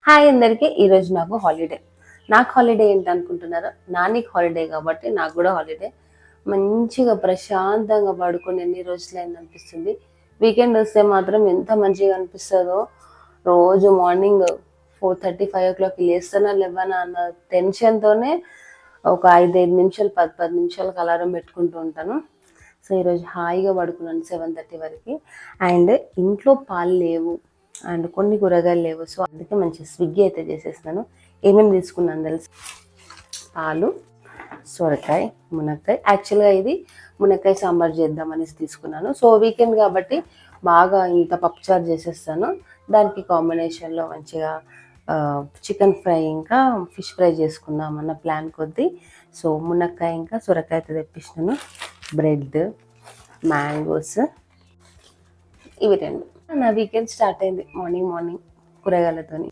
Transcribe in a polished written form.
Hi అందరికీ. ఈరోజు నాకు హాలిడే. నాకు హాలిడే ఏంటి అనుకుంటున్నారా? నానికి హాలిడే కాబట్టి నాకు కూడా హాలిడే. మంచిగా ప్రశాంతంగా పడుకొని ఎన్ని రోజులైంది అనిపిస్తుంది. వీకెండ్ వస్తే మాత్రం ఎంత మంచిగా అనిపిస్తుందో. రోజు మార్నింగ్ 4:30, 5 లేస్తానా లేవనా అన్న టెన్షన్తోనే ఒక 5 నిమిషాలు 10 నిమిషాలకు అలారం పెట్టుకుంటూ ఉంటాను. సో ఈరోజు హాయిగా పడుకున్నాను 7:30 వరకు. అండ్ ఇంట్లో పాలు లేవు అండ్ కొన్ని కూరగాయలు లేవు. సో అందుకే మంచి స్విగ్గీ అయితే చేసేస్తున్నాను. ఏమేమి తీసుకున్నాను తెలుసు? పాలు, సొరకాయ, మునక్కాయ. యాక్చువల్గా ఇది మునక్కాయ సాంబార్ చేద్దామనేసి తీసుకున్నాను. సో వీకెండ్ కాబట్టి బాగా ఇంత పప్పుచారు చేసేస్తాను. దానికి కాంబినేషన్లో మంచిగా చికెన్ ఫ్రై ఇంకా ఫిష్ ఫ్రై చేసుకుందామన్న ప్లాన్ కొద్దీ సో మునక్కాయ ఇంకా సొరకాయ అయితే తెప్పించినాను. బ్రెడ్, మ్యాంగోస్, ఇవి రెండు. నా వీకెండ్ స్టార్ట్ అయింది మార్నింగ్ కూరగాయలతోని.